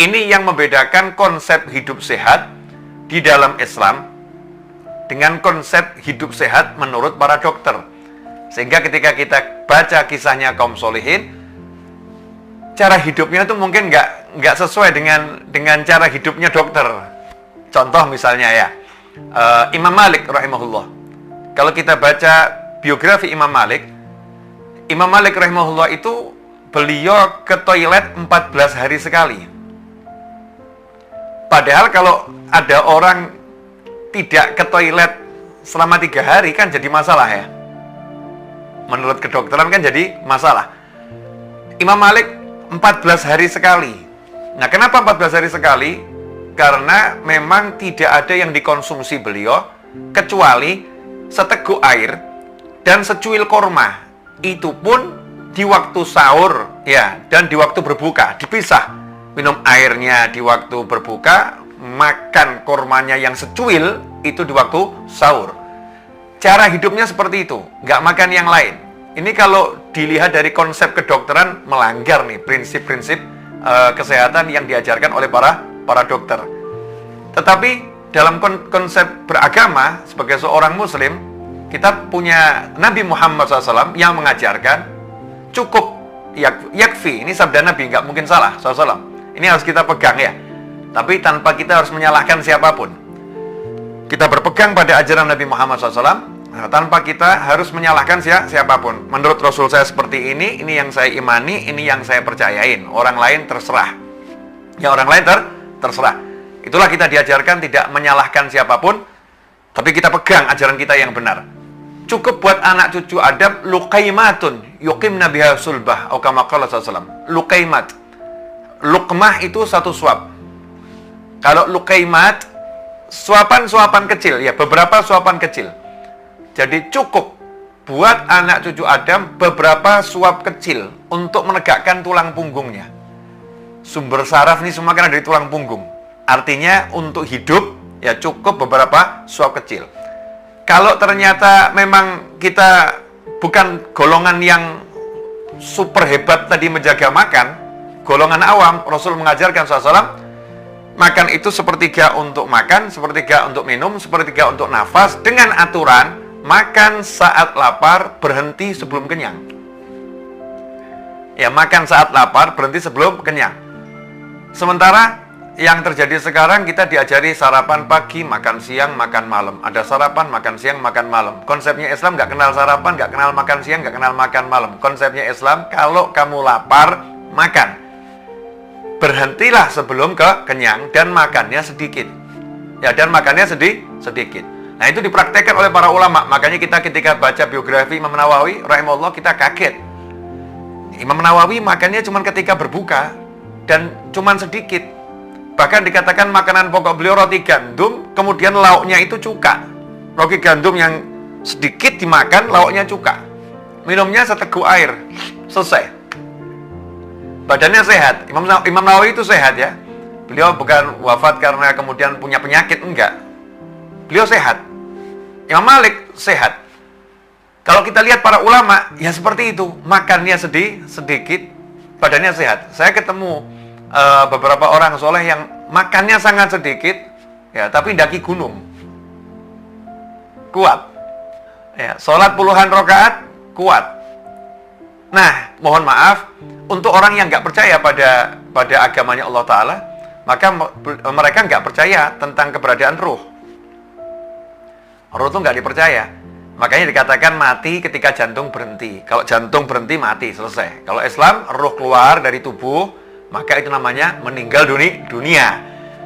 ini yang membedakan konsep hidup sehat di dalam Islam dengan konsep hidup sehat menurut para dokter. Sehingga ketika kita baca kisahnya kaum solihin, cara hidupnya itu mungkin nggak sesuai dengan cara hidupnya dokter. Contoh misalnya ya, Imam Malik rahimahullah. Kalau kita baca biografi Imam Malik rahimahullah itu beliau ke toilet 14 hari sekali. Padahal kalau ada orang tidak ke toilet selama 3 hari kan jadi masalah ya. Menurut kedokteran kan jadi masalah. Imam Malik 14 hari sekali. Nah, kenapa 14 hari sekali? Karena memang tidak ada yang dikonsumsi beliau kecuali seteguk air dan secuil korma. Itu pun di waktu sahur ya, dan di waktu berbuka dipisah. Minum airnya di waktu berbuka, makan kormanya yang secuil itu di waktu sahur. Cara hidupnya seperti itu, nggak makan yang lain. Ini kalau dilihat dari konsep kedokteran melanggar nih prinsip-prinsip kesehatan yang diajarkan oleh para dokter. Tetapi dalam konsep beragama sebagai seorang muslim, kita punya Nabi Muhammad SAW yang mengajarkan cukup yakfi. Ini sabda Nabi, nggak mungkin salah SAW. Ini harus kita pegang ya. Tapi tanpa kita harus menyalahkan siapapun. Kita berpegang pada ajaran Nabi Muhammad SAW, tanpa kita harus menyalahkan siapapun. Menurut Rasul saya seperti ini yang saya imani, ini yang saya percayain. Orang lain terserah. Ya, orang lain terserah. Itulah kita diajarkan tidak menyalahkan siapapun, tapi kita pegang ajaran kita yang benar. Cukup buat anak cucu Adam luqaimatun yuqimna biha sulbah atau kama qala sallallahu. Luqaimat. Luqmah itu satu suap. Kalau luqaimat suapan-suapan kecil ya, beberapa suapan kecil. Jadi cukup buat anak cucu Adam beberapa suap kecil untuk menegakkan tulang punggungnya. Sumber saraf ini semua kan ada di tulang punggung. Artinya untuk hidup ya cukup beberapa suap kecil. Kalau ternyata memang kita bukan golongan yang super hebat tadi menjaga makan, golongan awam, Rasul mengajarkan SAW, makan itu sepertiga untuk makan, sepertiga untuk minum, sepertiga untuk nafas, dengan aturan makan saat lapar, berhenti sebelum kenyang. Ya, makan saat lapar, berhenti sebelum kenyang. Sementara yang terjadi sekarang, kita diajari sarapan pagi, makan siang, makan malam. Ada sarapan, makan siang, makan malam. Konsepnya Islam nggak kenal sarapan, nggak kenal makan siang, nggak kenal makan malam. Konsepnya Islam, kalau kamu lapar, makan. Berhentilah sebelum kenyang dan makannya sedikit. Ya, dan makannya sedikit. Nah, itu dipraktekkan oleh para ulama. Makanya kita ketika baca biografi Imam Nawawi rahimahullah, kita kaget. Imam Nawawi makannya cuma ketika berbuka dan cuma sedikit. Bahkan dikatakan makanan pokok beliau roti gandum, kemudian lauknya itu cuka. Roti gandum yang sedikit dimakan, lauknya cuka. Minumnya seteguk air, selesai. Badannya sehat. Imam Nawawi itu sehat ya. Beliau bukan wafat karena kemudian punya penyakit, enggak. Beliau sehat. Imam Malik sehat. Kalau kita lihat para ulama, ya seperti itu. Makannya sedikit, badannya sehat. Saya ketemu beberapa orang soleh yang makannya sangat sedikit, ya, tapi daki gunung, kuat, ya, sholat puluhan rakaat, kuat. Nah, mohon maaf, untuk orang yang nggak percaya pada agamanya Allah Ta'ala, maka mereka nggak percaya tentang keberadaan ruh. Ruh itu nggak dipercaya. Makanya dikatakan mati ketika jantung berhenti. Kalau jantung berhenti, mati, selesai. Kalau Islam, ruh keluar dari tubuh, maka itu namanya meninggal dunia.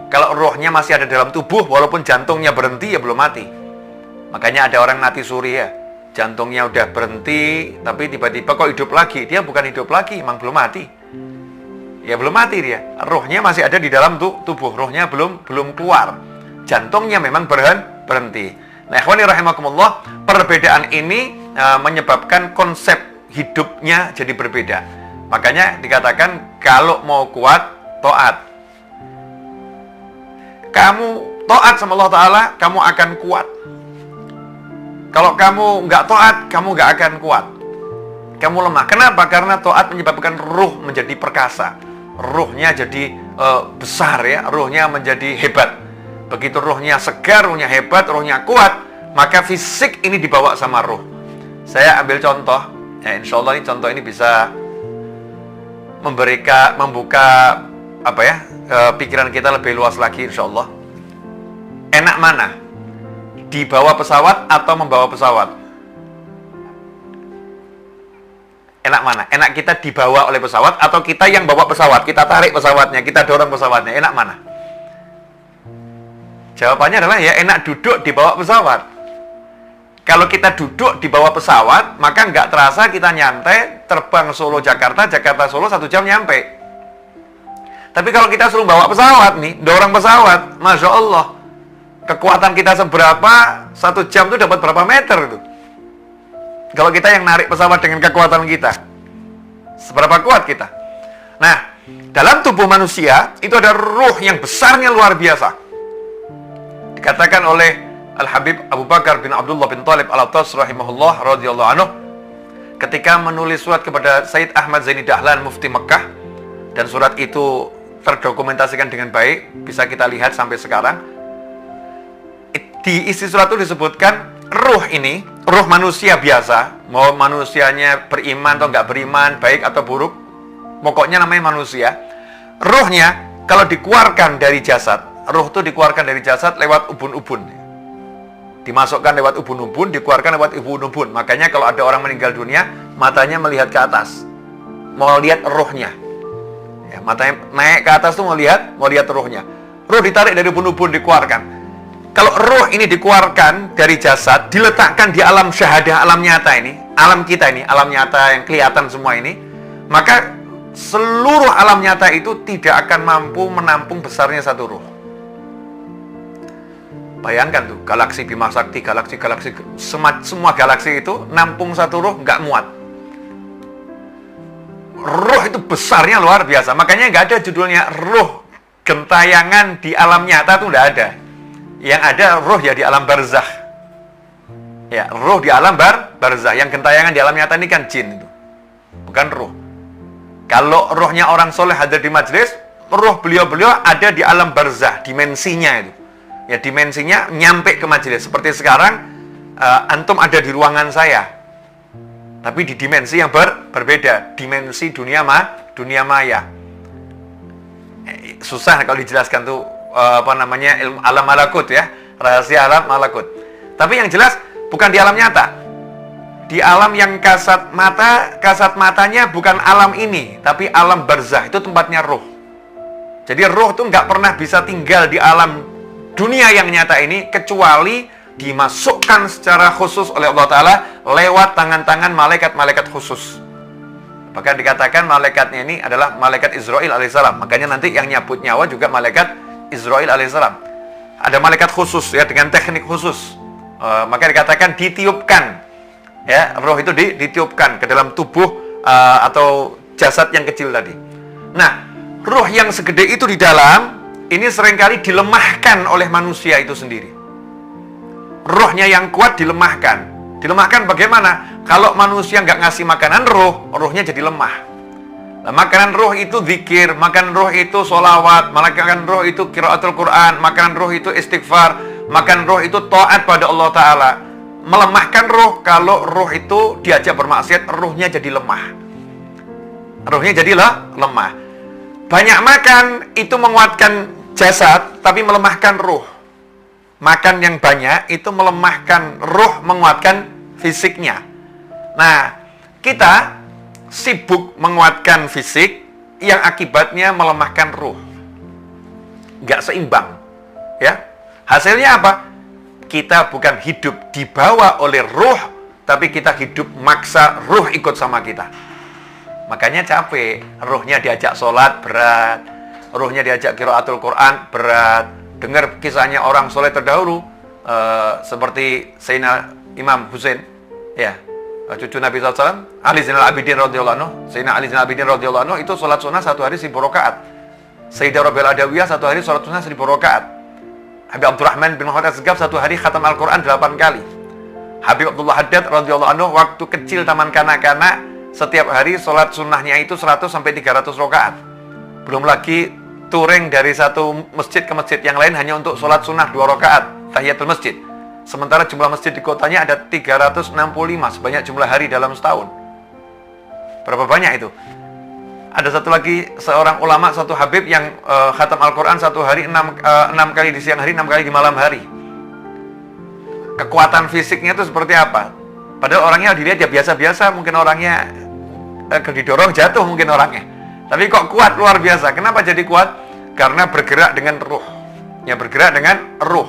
Kalau rohnya masih ada dalam tubuh, walaupun jantungnya berhenti, ya belum mati. Makanya ada orang mati suri ya, jantungnya udah berhenti, tapi tiba-tiba kok hidup lagi. Dia bukan hidup lagi, emang belum mati. Ya belum mati dia. Rohnya masih ada di dalam tubuh, rohnya belum keluar. Jantungnya memang berhenti. Nah, ikhwani rahimakumullah, perbedaan ini menyebabkan konsep hidupnya jadi berbeda. Makanya dikatakan kalau mau kuat, taat. Kamu taat sama Allah Ta'ala, kamu akan kuat. Kalau kamu nggak taat, kamu nggak akan kuat. Kamu lemah. Kenapa? Karena taat menyebabkan ruh menjadi perkasa. Ruhnya jadi besar ya, ruhnya menjadi hebat. Begitu ruhnya segar, ruhnya hebat, ruhnya kuat, maka fisik ini dibawa sama ruh. Saya ambil contoh, ya insya Allah ini contoh ini bisa membuka pikiran kita lebih luas lagi insya Allah. Enak mana? Dibawa pesawat atau membawa pesawat? Enak mana? Enak kita dibawa oleh pesawat atau kita yang bawa pesawat? Kita tarik pesawatnya, kita dorong pesawatnya. Enak mana? Jawabannya adalah ya enak duduk di bawah pesawat. Kalau kita duduk di bawah pesawat, maka nggak terasa kita nyantai, terbang Solo Jakarta, Jakarta Solo 1 jam nyampe. Tapi kalau kita suruh bawa pesawat nih, dorong pesawat, Masya Allah, kekuatan kita seberapa, 1 jam itu dapat berapa meter itu. Kalau kita yang narik pesawat dengan kekuatan kita, seberapa kuat kita. Nah, dalam tubuh manusia, itu ada ruh yang besarnya luar biasa. Dikatakan oleh Al-Habib Abu Bakar bin Abdullah bin Talib Al-Attas rahimahullah radhiyallahu anhu ketika menulis surat kepada Sayyid Ahmad Zaini Dahlan Mufti Mekah, dan surat itu terdokumentasikan dengan baik, bisa kita lihat sampai sekarang. Di isi surat itu disebutkan ruh ini, ruh manusia biasa, mau manusianya beriman atau nggak beriman, baik atau buruk, pokoknya namanya manusia. Ruhnya kalau dikeluarkan dari jasad, ruh itu dikeluarkan dari jasad lewat ubun-ubun. Dimasukkan lewat ubun-ubun, dikeluarkan lewat ubun-ubun. Makanya kalau ada orang meninggal dunia, matanya melihat ke atas, mau lihat ruhnya. Ya, matanya naik ke atas tuh mau lihat ruhnya. Ruh ditarik dari ubun-ubun, dikeluarkan. Kalau ruh ini dikeluarkan dari jasad, diletakkan di alam syahadah, alam nyata ini, alam kita ini, alam nyata yang kelihatan semua ini, maka seluruh alam nyata itu tidak akan mampu menampung besarnya satu ruh. Bayangkan tuh, galaksi Bima Sakti, galaksi semua galaksi itu nampung satu ruh nggak muat. Ruh itu besarnya luar biasa. Makanya nggak ada judulnya ruh gentayangan di alam nyata tuh nggak ada. Yang ada ruh ya di alam barzakh. Ya, ruh di alam barzakh. Yang gentayangan di alam nyata ini kan jin itu, bukan ruh. Kalau ruhnya orang soleh hadir di majelis, ruh beliau-beliau ada di alam barzakh, dimensinya itu. Ya, dimensinya nyampe ke majelis. Seperti sekarang antum ada di ruangan saya, tapi di dimensi yang berbeda, dimensi dunia maya. Susah kalau dijelaskan tuh ilmu alam malakut ya, rahasia alam malakut. Tapi yang jelas bukan di alam nyata, di alam yang kasat matanya bukan alam ini, tapi alam barzakh, itu tempatnya ruh. Jadi ruh tuh nggak pernah bisa tinggal di alam dunia yang nyata ini, kecuali dimasukkan secara khusus oleh Allah Ta'ala lewat tangan-tangan malaikat-malaikat khusus. Bahkan dikatakan malaikatnya ini adalah malaikat Israil alaihissalam. Makanya nanti yang nyabut nyawa juga malaikat Israil alaihissalam. Ada malaikat khusus ya, dengan teknik khusus. Maka dikatakan ditiupkan, ya, roh itu ditiupkan ke dalam tubuh atau jasad yang kecil tadi. Nah, roh yang segede itu di dalam ini seringkali dilemahkan oleh manusia itu sendiri. Rohnya yang kuat dilemahkan. Dilemahkan bagaimana? Kalau manusia nggak ngasih makanan roh, rohnya jadi lemah. Nah, makanan roh itu zikir, makanan roh itu sholawat, makanan roh itu qiraatul Quran, makanan roh itu istighfar, makanan roh itu taat pada Allah Ta'ala. Melemahkan roh, kalau roh itu diajak bermaksiat, rohnya jadi lemah. Rohnya jadi lemah. Banyak makan itu menguatkan jasad, tapi melemahkan ruh. Makan yang banyak itu melemahkan ruh, menguatkan fisiknya. Nah, kita sibuk menguatkan fisik, yang akibatnya melemahkan ruh. Nggak seimbang. Ya, hasilnya apa? Kita bukan hidup dibawa oleh ruh, tapi kita hidup maksa ruh ikut sama kita. Makanya capek, ruhnya diajak sholat berat, ruhnya diajak qiraatul Quran berat. Dengar kisahnya orang soleh terdahulu, seperti Sayyidina Imam Husain, ya, cucu Nabi SAW, Ali Zainal Abidin radhiyallahu anhu. Sayyidina Ali Zainal Abidin radhiyallahu anhu itu sholat sunnah 1 hari 1000 rakaat. Sayyidah Rabi'ah Adawiyah 1 hari sholat sunnah 1000 rakaat. Habib Abdurrahman bin Muhammad Asgaf 1 hari khatam Al-Quran 8 kali. Habib Abdullah Haddad radhiyallahu anhu waktu kecil taman kanak-kanak, setiap hari sholat sunnahnya itu 100 sampai 300 rakaat. Belum lagi touring dari satu masjid ke masjid yang lain hanya untuk sholat sunnah 2 rakaat tahiyatul masjid. Sementara jumlah masjid di kotanya ada 365, sebanyak jumlah hari dalam setahun. Berapa banyak itu? Ada satu lagi seorang ulama, satu habib yang khatam Al-Quran satu hari 6 kali di siang hari, 6 kali di malam hari. Kekuatan fisiknya itu seperti apa? Padahal orangnya dilihat ya biasa-biasa, mungkin orangnya didorong jatuh mungkin orangnya. Tapi kok kuat, luar biasa. Kenapa jadi kuat? Karena bergerak dengan ruh. Ya, bergerak dengan ruh.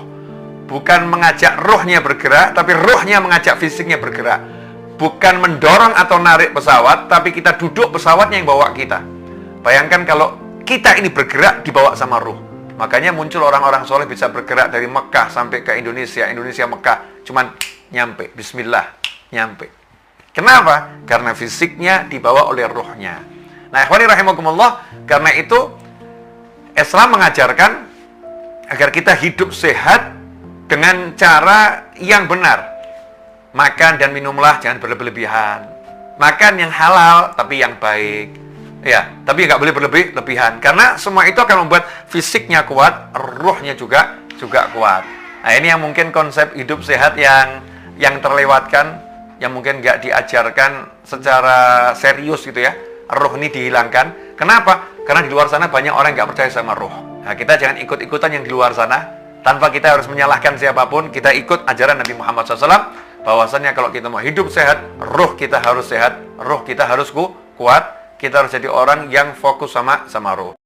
Bukan mengajak ruhnya bergerak, tapi ruhnya mengajak fisiknya bergerak. Bukan mendorong atau narik pesawat, tapi kita duduk pesawatnya yang bawa kita. Bayangkan kalau kita ini bergerak dibawa sama ruh. Makanya muncul orang-orang soleh bisa bergerak dari Mekah sampai ke Indonesia, Indonesia Mekah, cuman nyampe, bismillah, nyampe. Kenapa? Karena fisiknya dibawa oleh ruhnya. Nah, ikhwani rahimakumullah, karena itu Islam mengajarkan agar kita hidup sehat dengan cara yang benar. Makan dan minumlah jangan berlebihan. Makan yang halal tapi yang baik. Ya, tapi nggak boleh berlebihan karena semua itu akan membuat fisiknya kuat, ruhnya juga kuat. Nah, ini yang mungkin konsep hidup sehat yang terlewatkan, yang mungkin nggak diajarkan secara serius gitu ya. Ruh ini dihilangkan. Kenapa? Karena di luar sana banyak orang yang nggak percaya sama ruh. Nah, kita jangan ikut-ikutan yang di luar sana. Tanpa kita harus menyalahkan siapapun, kita ikut ajaran Nabi Muhammad SAW, bahwasannya kalau kita mau hidup sehat, ruh kita harus sehat, ruh kita harus kuat, kita harus jadi orang yang fokus sama ruh.